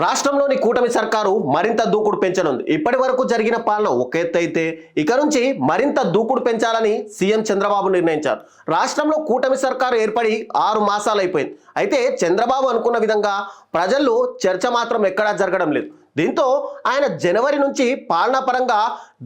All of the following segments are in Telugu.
రాష్ట్రంలోని కూటమి సర్కారు మరింత దూకుడు పెంచనుంది. ఇప్పటి వరకు జరిగిన పాలన ఒక ఎత్తు అయితే ఇక నుంచి మరింత దూకుడు పెంచాలని సీఎం చంద్రబాబు నిర్ణయించారు. రాష్ట్రంలో కూటమి సర్కారు ఏర్పడి 6 మాసాలు అయిపోయింది. అయితే చంద్రబాబు అనుకున్న విధంగా ప్రజల్లో చర్చ మాత్రం ఎక్కడా జరగడం లేదు. దీంతో ఆయన జనవరి నుంచి పాలనా పరంగా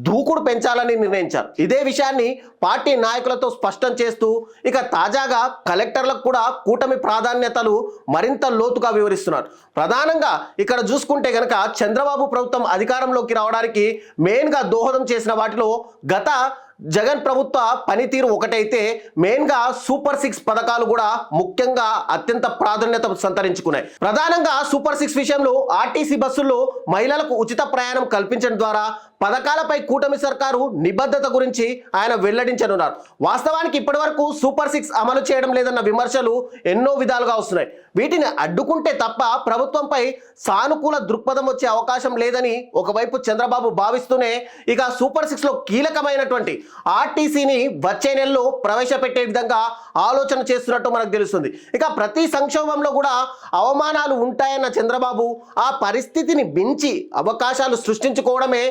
దూకుడు పెంచాలని నిర్ణయించారు. ఇదే విషయాన్ని పార్టీ నాయకులతో స్పష్టం చేస్తూ ఇక తాజాగా కలెక్టర్లకు కూడా కూటమి ప్రాధాన్యతలు మరింత లోతుగా వివరిస్తున్నారు. ప్రధానంగా ఇక్కడ చూసుకుంటే గనక చంద్రబాబు ప్రభుత్వం అధికారంలోకి రావడానికి మెయిన్గా దోహదం చేసిన వాటిలో గత జగన్ ప్రభుత్వ పనితీరు ఒకటైతే మెయిన్గా సూపర్ 6 పథకాలు కూడా ముఖ్యంగా అత్యంత ప్రాధాన్యత సంతరించుకున్నాయి. ప్రధానంగా సూపర్ 6 విషయంలో ఆర్టీసీ బస్సుల్లో మహిళలకు ఉచిత ప్రయాణం కల్పించడం ద్వారా పథకాలపై కూటమి సర్కారు నిబద్ధత గురించి ఆయన వెల్లడించనున్నారు. వాస్తవానికి ఇప్పటి వరకు సూపర్ 6 అమలు చేయడం లేదన్న విమర్శలు ఎన్నో విధాలుగా వస్తున్నాయి. వీటిని అడ్డుకుంటే తప్ప ప్రభుత్వంపై సానుకూల దృక్పథం వచ్చే అవకాశం లేదని ఒకవైపు చంద్రబాబు భావిస్తూనే ఇక సూపర్ 6లో కీలకమైనటువంటి ఆర్టీసీని వచ్చే నెలలో ప్రవేశపెట్టే విధంగా ఆలోచన చేస్తున్నట్టు మనకు తెలుస్తుంది. ఇక ప్రతి సంక్షోభంలో కూడా అవమానాలు ఉంటాయన్న చంద్రబాబు ఆ పరిస్థితిని మించి అవకాశాలు సృష్టించుకోవడమే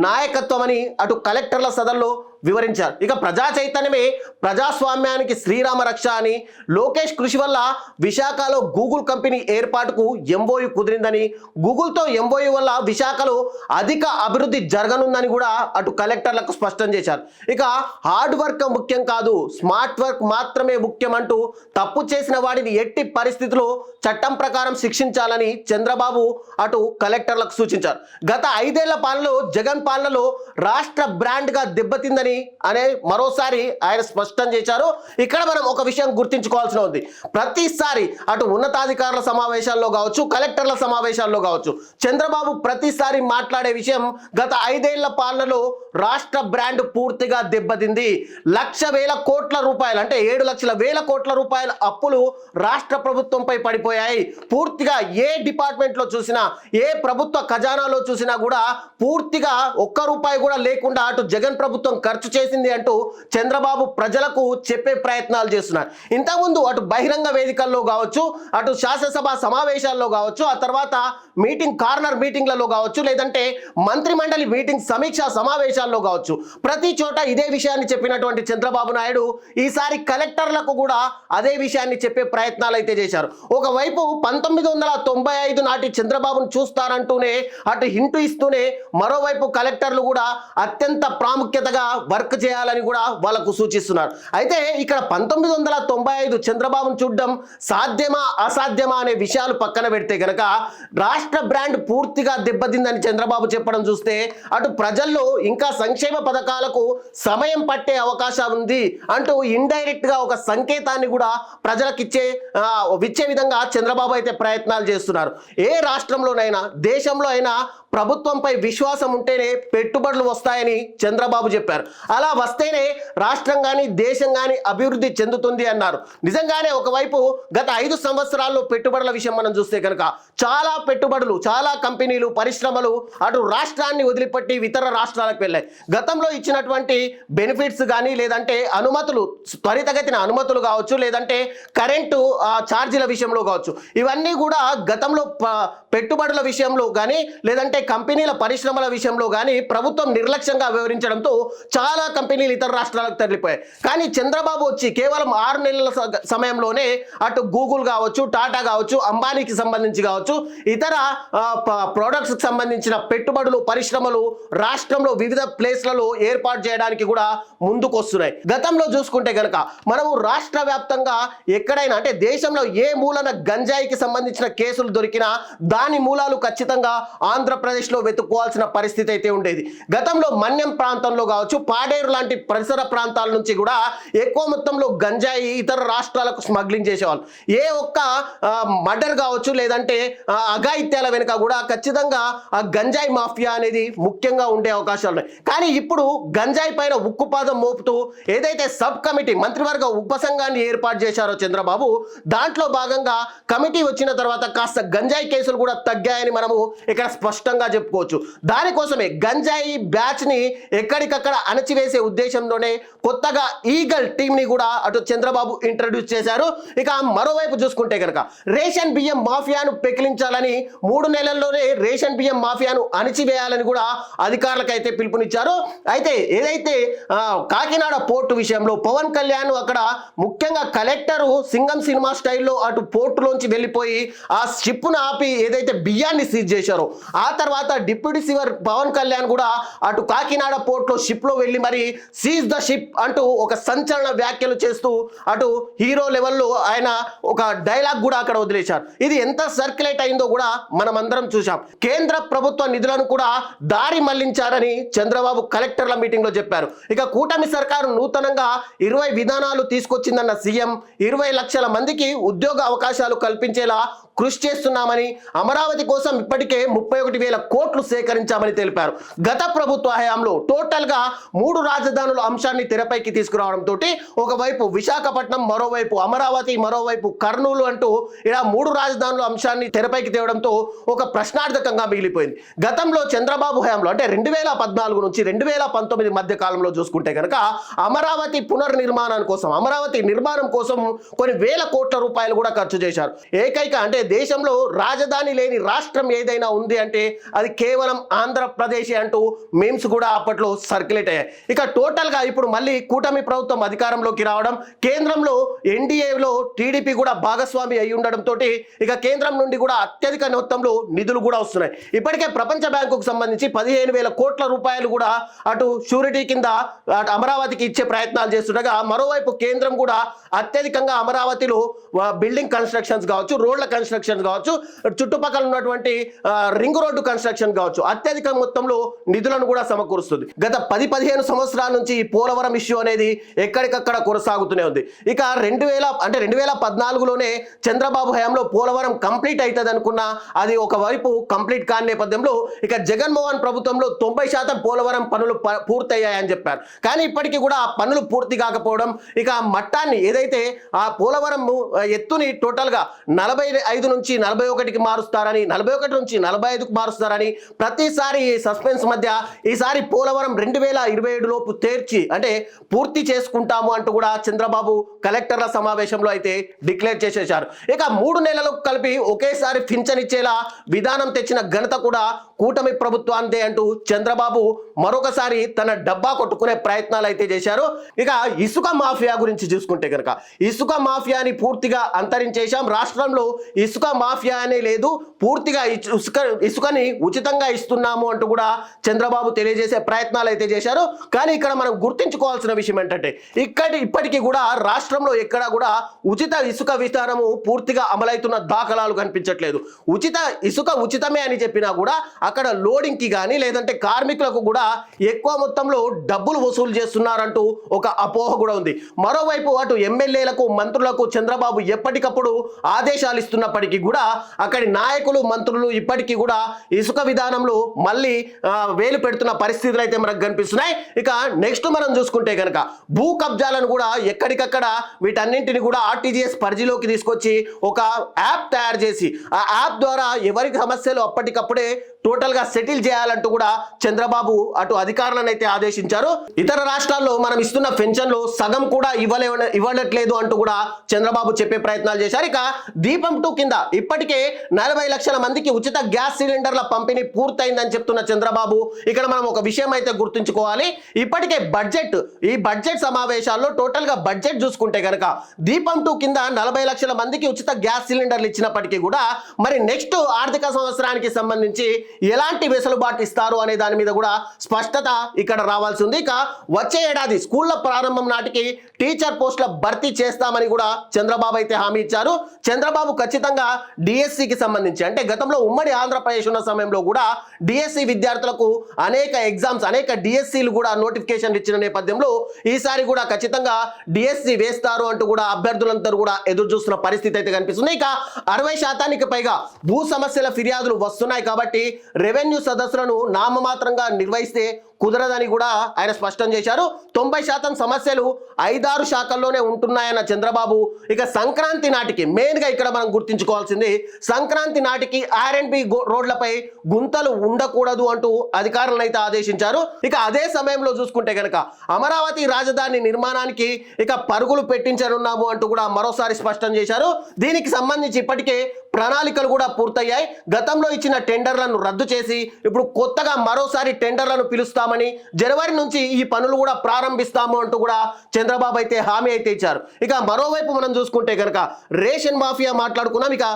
నాయకత్వం అని అటు కలెక్టర్ల సదల్లో వివరించారు. ఇక ప్రజా చైతన్యమే ప్రజాస్వామ్యానికి శ్రీరామ రక్ష అని, లోకేష్ కృషి వల్ల విశాఖలో గూగుల్ కంపెనీ ఏర్పాటుకు ఎంఓయు కుదిరిందని, గూగుల్తో ఎంఓయు వల్ల విశాఖలో అధిక అభివృద్ధి జరగనుందని కూడా అటు కలెక్టర్లకు స్పష్టం చేశారు. ఇక హార్డ్ వర్క్ ముఖ్యం కాదు, స్మార్ట్ వర్క్ మాత్రమే ముఖ్యం అంటూ తప్పు చేసిన వాడిని ఎట్టి పరిస్థితుల్లో చట్టం ప్రకారం శిక్షించాలని చంద్రబాబు అటు కలెక్టర్లకు సూచించారు. గత 5 ఏళ్ల పాలనలో జగన్ పాలనలో రాష్ట్ర బ్రాండ్గా దెబ్బతిందని అనే మరోసారి ఆయన స్పష్టం చేశారు. ఇక్కడ మనం ఒక విషయం గుర్తించుకోవాల్సిన ఉంది. ప్రతిసారి అటు ఉన్నతాధికారుల సమావేశాల్లో కావచ్చు, కలెక్టర్ల సమావేశాల్లో కావచ్చు, చంద్రబాబు ప్రతిసారి మాట్లాడే విషయం గత 5 ఏళ్ల పాలనలో రాష్ట్ర బ్రాండ్ పూర్తిగా దెబ్బతింది. వేల కోట్ల రూపాయలు అంటే 7 లక్షల వేల కోట్ల రూపాయల అప్పులు రాష్ట్ర ప్రభుత్వంపై పడిపోయాయి. పూర్తిగా ఏ డిపార్ట్మెంట్లో చూసినా, ఏ ప్రభుత్వ ఖజానాలో చూసినా కూడా పూర్తిగా ఒక్క రూపాయి కూడా లేకుండా అటు జగన్ ప్రభుత్వం ఖర్చు చేసింది అంటూ చంద్రబాబు ప్రజలకు చెప్పే ప్రయత్నాలు చేస్తున్నారు. ఇంతకుముందు అటు బహిరంగ వేదికల్లో కావచ్చు, అటు శాసనసభ సమావేశాల్లో కావచ్చు, ఆ తర్వాత కార్నర్ మీటింగ్లలో కావచ్చు, లేదంటే మంత్రి మండలి మీటింగ్ సమీక్షా సమావేశాల్లో కావచ్చు, ప్రతి చోట ఇదే విషయాన్ని చెప్పినటువంటి చంద్రబాబు నాయుడు ఈసారి కలెక్టర్లకు కూడా అదే విషయాన్ని చెప్పే ప్రయత్నాలు అయితే చేశారు. ఒకవైపు 1995 నాటి చంద్రబాబును చూస్తారంటూనే అటు హింటు ఇస్తూనే మరోవైపు కలెక్టర్లు కూడా అత్యంత ప్రాముఖ్యతగా వర్క్ చేయాలని కూడా వాళ్ళకు సూచిస్తున్నారు. అయితే ఇక్కడ 1995 చంద్రబాబును చూడడం సాధ్యమా అసాధ్యమా అనే విషయాలు పక్కన పెడితే గనక రాష్ట్ర బ్రాండ్ పూర్తిగా దెబ్బతిందని చంద్రబాబు చెప్పడం చూస్తే అటు ప్రజల్లో ఇంకా సంక్షేమ పథకాలకు సమయం పట్టే అవకాశం ఉంది అంటూ ఇండైరెక్ట్ గా ఒక సంకేతాన్ని కూడా ప్రజలకు ఇచ్చే విధంగా చంద్రబాబు అయితే ప్రయత్నాలు చేస్తున్నారు. ఏ రాష్ట్రంలోనైనా దేశంలో అయినా ప్రభుత్వంపై విశ్వాసం ఉంటేనే పెట్టుబడులు వస్తాయని చంద్రబాబు చెప్పారు. అలా వస్తేనే రాష్ట్రం కానీ దేశం కానీ అభివృద్ధి చెందుతుంది అన్నారు. నిజంగానే ఒకవైపు గత 5 సంవత్సరాల్లో పెట్టుబడుల విషయం మనం చూస్తే కనుక చాలా పెట్టుబడులు, చాలా కంపెనీలు, పరిశ్రమలు అటు రాష్ట్రాన్ని వదిలిపెట్టి ఇతర రాష్ట్రాలకు వెళ్ళాయి. గతంలో ఇచ్చినటువంటి బెనిఫిట్స్ కానీ, లేదంటే అనుమతులు, త్వరితగతిన అనుమతులు కావచ్చు, లేదంటే కరెంటు ఛార్జీల విషయంలో కావచ్చు, ఇవన్నీ కూడా గతంలో పెట్టుబడుల విషయంలో కానీ, లేదంటే కంపెనీల పరిశ్రమల విషయంలో కానీ ప్రభుత్వం నిర్లక్ష్యంగా వ్యవహరించడంతో చాలా కంపెనీలు ఇతర రాష్ట్రాలకు తరలిపోయాయి. కానీ చంద్రబాబు వచ్చి కేవలం 6 నెలల సమయంలోనే అటు గూగుల్ కావచ్చు, టాటా కావచ్చు, అంబానీకి సంబంధించి కావచ్చు, ఇతర ప్రొడక్ట్స్కి సంబంధించిన పెట్టుబడులు, పరిశ్రమలు రాష్ట్రంలో వివిధ ప్లేస్లలో ఏర్పాటు చేయడానికి కూడా ముందుకు వస్తున్నాయి. గతంలో చూసుకుంటే కనుక మనము రాష్ట్ర వ్యాప్తంగా ఎక్కడైనా అంటే దేశంలో ఏ మూలన గంజాయికి సంబంధించిన కేసులు దొరికినా దాని మూలాలు ఖచ్చితంగా ఆంధ్రప్రదేశ్లో వెతుక్కోవాల్సిన పరిస్థితి అయితే ఉండేది. గతంలో మన్యం ప్రాంతంలో కావచ్చు, పాడేరు లాంటి పరిసర ప్రాంతాల నుంచి కూడా ఎక్కువ మొత్తంలో గంజాయి ఇతర రాష్ట్రాలకు స్మగ్లింగ్ చేసేవాళ్ళు. ఏ ఒక్క మర్డర్ కావచ్చు, లేదంటే అఘాయిత్యాల వెనుక కూడా ఖచ్చితంగా ఆ గంజాయి మాఫియా అనేది ముఖ్యంగా ఉండే అవకాశాలు ఉన్నాయి. కానీ ఇప్పుడు గంజాయి పైన ఉక్కుపాదం మోపుతూ ఏదైతే సబ్ కమిటీ మంత్రివర్గ ఉపసంఘాన్ని ఏర్పాటు చేశారో చంద్రబాబు, దాంట్లో భాగంగా కమిటీ వచ్చిన తర్వాత కాస్త గంజాయి కేసులు కూడా తగ్గాయని మనము ఇక్కడ స్పష్టంగా విధంగా చెప్పుకోవచ్చు. దానికోసమే గంజాయి బ్యాచ్ ని ఎక్కడికక్కడ అణచివేసే ఉద్దేశంలోనే కొత్తగా ఈగల్ టీమ్ ని కూడా అటు చంద్రబాబు ఇంట్రడ్యూస్ చేశారు. ఇక మరోవైపు చూసుకుంటే కనుక రేషన్ బియ్యం మాఫియాను పెకిలించాలని 3 నెలల్లోనే రేషన్ బియ్యం మాఫియాను అణిచివేయాలని కూడా అధికారులకైతే పిలుపునిచ్చారు. అయితే ఏదైతే కాకినాడ పోర్టు విషయంలో పవన్ కళ్యాణ్ అక్కడ ముఖ్యంగా కలెక్టరు సింగం సినిమా స్టైల్లో అటు పోర్టులోంచి వెళ్ళిపోయి ఆ షిప్ను ఆపి ఏదైతే బియ్యాన్ని సీజ్ చేశారో ఆ తర్వాత డిప్యూటీ సీఎం పవన్ కళ్యాణ్ కూడా అటు కాకినాడ పోర్టులో షిప్ లో వెళ్ళి మరి సీజ్ ద షిప్ అంటూ ఒక సంచలన వ్యాఖ్యలు చేస్తూ అటు హీరో లెవెల్లో ఆయన ఒక డైలాగ్ కూడా అక్కడ వదిలేశారు. ఇది ఎంత సర్క్యులేట్ అయిందో కూడా మనం అందరం చూసాం. కేంద్ర ప్రభుత్వ నిధులను కూడా దారి మళ్లించారని చంద్రబాబు కలెక్టర్ల మీటింగ్ లో చెప్పారు. ఇక కూటమి సర్కారు నూతనంగా 20 విధానాలు తీసుకొచ్చిందన్న సీఎం 20 లక్షల మందికి ఉద్యోగ అవకాశాలు కల్పించేలా కృషి చేస్తున్నామని, అమరావతి కోసం ఇప్పటికే 31,000 కోట్లు సేకరించామని తెలిపారు. గత ప్రభుత్వ హయాంలో టోటల్ గా 3 రాజధానుల అంశాన్ని తెరపైకి తీసుకురావడంతో ఒకవైపు విశాఖపట్నం, మరోవైపు అమరావతి, మరోవైపు కర్నూలు అంటూ ఇలా 3 రాజధానుల అంశాన్ని తెరపైకి తేవడంతో ఒక ప్రశ్నార్థకంగా మిగిలిపోయింది. గతంలో చంద్రబాబు హయాంలో అంటే 2014 నుంచి 2019 మధ్య కాలంలో చూసుకుంటే కనుక అమరావతి పునర్నిర్మాణం కోసం, అమరావతి నిర్మాణం కోసం కొన్ని వేల కోట్ల రూపాయలు కూడా ఖర్చు చేశారు. ఏకైక అంటే దేశంలో రాజధాని లేని రాష్ట్రం ఏదైనా ఉంది అంటే అది కేవలం ఆంధ్రప్రదేశ్ అంటూ మీమ్స్ కూడా అప్పట్లో సర్క్యులేట్ అయ్యాయి. ఇక టోటల్ గా ఇప్పుడు మళ్ళీ కూటమి ప్రభుత్వం అధికారంలోకి రావడం, కేంద్రంలో ఎన్డీఏలో టీడీపీ కూడా భాగస్వామి అయి ఉండడంతో ఇక కేంద్రం నుండి కూడా అత్యధిక మొత్తంలో నిధులు కూడా వస్తున్నాయి. ఇప్పటికే ప్రపంచ బ్యాంకుకు సంబంధించి 15,000 కోట్ల రూపాయలు కూడా అటు షూరిటీ కింద అమరావతికి ఇచ్చే ప్రయత్నాలు చేస్తుండగా, మరోవైపు కేంద్రం కూడా అత్యధికంగా అమరావతిలో బిల్డింగ్ కన్స్ట్రక్షన్స్ కావచ్చు, రోడ్ల కన్స్ట్రక్షన్ కావచ్చు, చుట్టుపక్కల ఉన్నటువంటి రింగ్ రోడ్డు కన్స్ట్రక్షన్ కావచ్చు, అత్యధిక మొత్తంలో నిధులను కూడా సమకూరుస్తుంది. గత 10-15 సంవత్సరాల నుంచి ఈ పోలవరం ఇష్యూ అనేది ఎక్కడికక్కడ కొనసాగుతూనే ఉంది. ఇక 2014లోనే చంద్రబాబు హయాంలో పోలవరం కంప్లీట్ అవుతుంది అనుకున్నా అది ఒకవైపు కంప్లీట్ కాని నేపథ్యంలో ఇక జగన్మోహన్ ప్రభుత్వంలో 90% పోలవరం పనులు పూర్తయ్యాయని చెప్పారు. కానీ ఇప్పటికీ కూడా ఆ పనులు పూర్తి కాకపోవడం, ఇక మట్టాన్ని ఏదైతే ఆ పోలవరం ఎత్తుని టోటల్ గా 45 నుంచి 41కి మారుస్తారని, 41 నుంచి 45కు మారుస్తారని ప్రతిసారి ఈ సస్పెన్స్ మధ్య ఈసారి పోలవరం 2027 లోపు తీర్చి అంటే పూర్తి చేసుకుంటాము అంటూ కూడా చంద్రబాబు కలెక్టర్ల సమావేశంలో అయితే డిక్లేర్ చేసేశారు. ఇక 3 నెలలకు కలిపి ఒకేసారి పింఛనిచ్చేలా విధానం తెచ్చిన ఘనత కూడా కూటమి ప్రభుత్వాందే అంటూ చంద్రబాబు మరొకసారి తన డబ్బా కొట్టుకునే ప్రయత్నాలు అయితే చేశారు. ఇక ఇసుక మాఫియా గురించి చూసుకుంటే కనుక ఇసుక మాఫియాని పూర్తిగా అంతరించేశాం, రాష్ట్రంలో ఇసుక మాఫియా అనే లేదు, పూర్తిగా ఇసుకని ఉచితంగా ఇస్తున్నాము అంటూ కూడా చంద్రబాబు తెలియజేసే ప్రయత్నాలు అయితే చేశారు. కానీ ఇక్కడ మనం గుర్తించుకోవాల్సిన విషయం ఏంటంటే ఇప్పటికీ కూడా రాష్ట్రంలో ఎక్కడా కూడా ఉచిత ఇసుక విధానము పూర్తిగా అమలవుతున్న దాఖలాలు కనిపించట్లేదు. ఇసుక ఉచితమే అని చెప్పినా కూడా అక్కడ లోడింగ్ కి కానీ లేదంటే కార్మికులకు కూడా ఎక్కువ మొత్తంలో డబ్బులు వసూలు చేస్తున్నారంటూ ఒక అపోహ కూడా ఉంది. మరోవైపు అటు ఎమ్మెల్యేలకు, మంత్రులకు చంద్రబాబు ఎప్పటికప్పుడు ఆదేశాలు ఇస్తున్నప్పటికీ కూడా అక్కడి నాయకులు, మంత్రులు ఇప్పటికీ కూడా ఇసుక విధానంలో మళ్ళీ వేలు పెడుతున్న పరిస్థితులు అయితే మనకు కనిపిస్తున్నాయి. ఇక నెక్స్ట్ మనం చూసుకుంటే కనుక భూ కబ్జాలను కూడా ఎక్కడికక్కడ వీటన్నింటిని కూడా ఆర్టీజీఎస్ పరిధిలోకి తీసుకొచ్చి ఒక యాప్ తయారు చేసి ఆ యాప్ ద్వారా ఎవరి సమస్యలు అప్పటికప్పుడే టోటల్ గా సెటిల్ చేయాలంటూ కూడా చంద్రబాబు అటు అధికారులను అయితే ఆదేశించారు. ఇతర రాష్ట్రాల్లో మనం ఇస్తున్న పెన్షన్లు సగం కూడా ఇవ్వట్లేదు అంటూ కూడా చంద్రబాబు చెప్పే ప్రయత్నాలు చేశారు. ఇక దీపం 2 కింద ఇప్పటికే 40 లక్షల మందికి ఉచిత గ్యాస్ సిలిండర్ల పంపిణీ పూర్తయిందని చెప్తున్న చంద్రబాబు ఇక్కడ మనం ఒక విషయం అయితే గుర్తుంచుకోవాలి. ఇప్పటికే ఈ బడ్జెట్ సమావేశాల్లో టోటల్ గా బడ్జెట్ చూసుకుంటే కనుక దీపం 2 కింద 40 లక్షల మందికి ఉచిత గ్యాస్ సిలిండర్లు ఇచ్చినప్పటికీ కూడా మరి నెక్స్ట్ ఆర్థిక సంవత్సరానికి సంబంధించి ఎలాంటి వెసులుబాటు ఇస్తారు అనే దాని మీద కూడా స్పష్టత ఇక్కడ రావాల్సి ఉంది. ఇక వచ్చే ఏడాది స్కూళ్ల ప్రారంభం నాటికి టీచర్ పోస్టుల భర్తీ చేస్తామని కూడా చంద్రబాబు అయితే హామీ ఇచ్చారు. చంద్రబాబు ఖచ్చితంగా డిఎస్సికి సంబంధించి అంటే గతంలో ఉమ్మడి ఆంధ్రప్రదేశ్ ఉన్న సమయంలో కూడా డిఎస్సి విద్యార్థులకు అనేక ఎగ్జామ్స్, అనేక డిఎస్సీలు కూడా నోటిఫికేషన్ ఇచ్చిన నేపథ్యంలో ఈసారి కూడా ఖచ్చితంగా డిఎస్సి వేస్తారు అంటూ కూడా అభ్యర్థులందరూ కూడా ఎదురు చూస్తున్న పరిస్థితి అయితే కనిపిస్తుంది. ఇక 60% పైగా భూ సమస్యల ఫిర్యాదులు వస్తున్నాయి కాబట్టి రెవెన్యూ సదస్సులను నామమాత్రంగా నిర్వహిస్తే కుదరదని కూడా ఆయన స్పష్టం చేశారు. 90% సమస్యలు 5-6 శాఖల్లోనే ఉంటున్నాయన్న చంద్రబాబు ఇక సంక్రాంతి నాటికి మెయిన్గా ఇక్కడ మనం గుర్తించుకోవాల్సింది సంక్రాంతి నాటికి R&B రోడ్లపై గుంతలు ఉండకూడదు అంటూ అధికారులను అయితే ఆదేశించారు. ఇక అదే సమయంలో చూసుకుంటే కనుక అమరావతి రాజధాని నిర్మాణానికి ఇక పరుగులు పెట్టించనున్నాము అంటూ కూడా మరోసారి స్పష్టం చేశారు. దీనికి సంబంధించి ఇప్పటికే ప్రణాళికలు కూడా పూర్తయ్యాయి. గతంలో ఇచ్చిన టెండర్లను రద్దు చేసి ఇప్పుడు కొత్తగా మరోసారి టెండర్లను పిలుస్తామని, జనవరి నుంచి ఈ పనులు కూడా ప్రారంభిస్తాము అంటూ కూడా చంద్రబాబు అయితే హామీ అయితే ఇచ్చారు. ఇక మరోవైపు మనం చూసుకుంటే కనుక రేషన్ మాఫియా మాట్లాడుకున్నాం. ఇక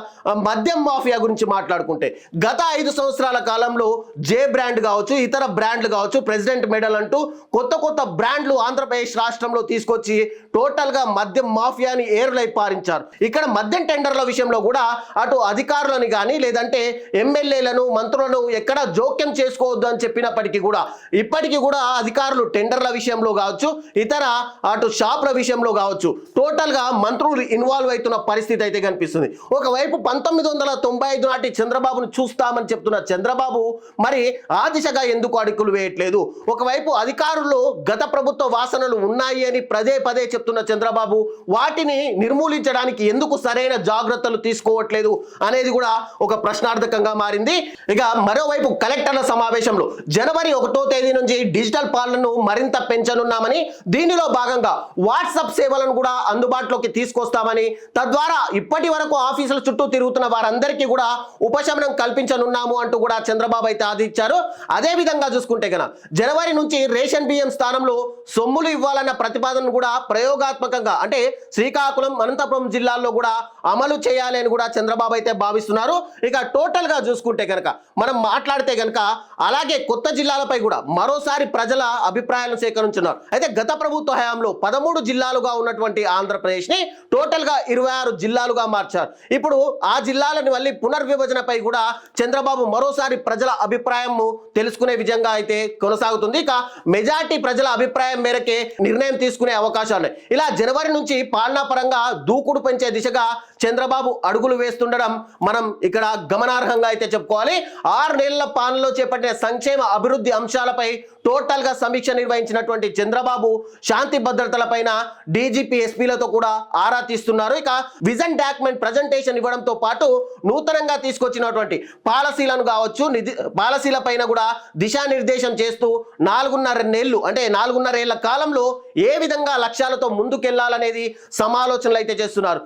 మద్యం మాఫియా గురించి మాట్లాడుకుంటే గత 5 సంవత్సరాల కాలంలో జే బ్రాండ్ కావచ్చు, ఇతర బ్రాండ్లు కావచ్చు, ప్రెసిడెంట్ మెడల్ అంటూ కొత్త బ్రాండ్లు ఆంధ్రప్రదేశ్ రాష్ట్రంలో తీసుకొచ్చి టోటల్ గా మద్యం మాఫియాని ఏరులై పారించారు. ఇక్కడ మద్యం టెండర్ల విషయంలో కూడా అటు అధికారులను కానీ లేదంటే ఎమ్మెల్యేలను మంత్రులను ఎక్కడ జోక్యం చేసుకోవద్దు అని చెప్పినప్పటికీ కూడా ఇప్పటికీ కూడా అధికారులు టెండర్ల విషయంలో కావచ్చు, ఇతర అటు షాప్ల విషయంలో కావచ్చు టోటల్ గా మంత్రులు ఇన్వాల్వ్ అవుతున్న పరిస్థితి అయితే కనిపిస్తుంది. ఒకవైపు 1995 నాటి చంద్రబాబును చూస్తామని చెప్తున్న చంద్రబాబు మరి ఆ దిశగా ఎందుకు అడుగులు వేయట్లేదు? ఒకవైపు అధికారులు గత ప్రభుత్వ వాసనలు ఉన్నాయి అని పదే చెప్తున్న చంద్రబాబు వాటిని నిర్మూలించడానికి ఎందుకు సరైన జాగ్రత్తలు తీసుకోవట్లేదు అనేది కూడా ఒక ప్రశ్నార్థకంగా మారింది. ఇక మరోవైపు కలెక్టర్ల సమావేశంలో జనవరి 1వ తేదీ నుంచి డిజిటల్ పాలనను మరింత పెంచనున్నామని, దీనిలో భాగంగా వాట్సాప్ సేవలను కూడా అందుబాటులోకి తీసుకొస్తామని, తద్వారా ఇప్పటి వరకు ఆఫీసుల చుట్టూ తిరుగుతున్న వారందరికీ కూడా ఉపశమనం కల్పించనున్నాము అంటూ కూడా చంద్రబాబు అయితే ఆదిచ్చారు. అదే విధంగా చూసుకుంటే కనుక జనవరి నుంచి రేషన్ బియ్యం స్థానంలో సొమ్ములు ఇవ్వాలన్న ప్రతిపాదనను కూడా ప్రయోగాత్మకంగా అంటే శ్రీకాకుళం, అనంతపురం జిల్లాల్లో కూడా అమలు చేయాలి అని కూడా చంద్రబాబు అయితే భావిస్తున్నారు. ఇక టోటల్ గా చూసుకుంటే కనుక మనం మాట్లాడితే కనుక అలాగే కొత్త జిల్లాలపై కూడా మరోసారి ప్రజల అభిప్రాయాలను సేకరించున్నారు. అయితే గత ప్రభుత్వ హయాంలో 13 జిల్లాలుగా ఉన్నటువంటి ఆంధ్రప్రదేశ్ ని టోటల్ గా 26 జిల్లాలుగా మార్చారు. ఇప్పుడు ఆ జిల్లాలని మళ్ళీ పునర్విభజనపై కూడా చంద్రబాబు మరోసారి ప్రజల అభిప్రాయం తెలుసుకునే విధంగా అయితే కొనసాగుతుంది. ఇక మెజార్టీ ప్రజల అభిప్రాయం మేరకే నిర్ణయం తీసుకునే అవకాశాలు. ఇలా జనవరి నుంచి పాలనా పరంగా దూకుడు పెంచే దిశగా చంద్రబాబు అడుగులు వేస్తుండడం మనం ఇక్కడ గమనార్హంగా అయితే చెప్పుకోవాలి. 6 నెలల పాలనలో చేపట్టిన సంక్షేమ అభివృద్ధి అంశాలపై టోటల్ గా సమీక్ష నిర్వహించినటువంటి చంద్రబాబు శాంతి భద్రతలపైన డీజీపీ ఎస్పీలతో కూడా ఆరా తీస్తున్నారు. ఇక విజన్ డాక్యుమెంట్ ప్రజెంటేషన్ ఇవ్వడంతో పాటు నూతనంగా తీసుకొచ్చినటువంటి పాలసీలను కావచ్చు, పాలసీల పైన కూడా దిశానిర్దేశం చేస్తూ 4.5 ఏళ్ల కాలంలో ఏ విధంగా లక్ష్యాలతో ముందుకెళ్లాలనేది సమాలోచనలు అయితే చేస్తున్నారు.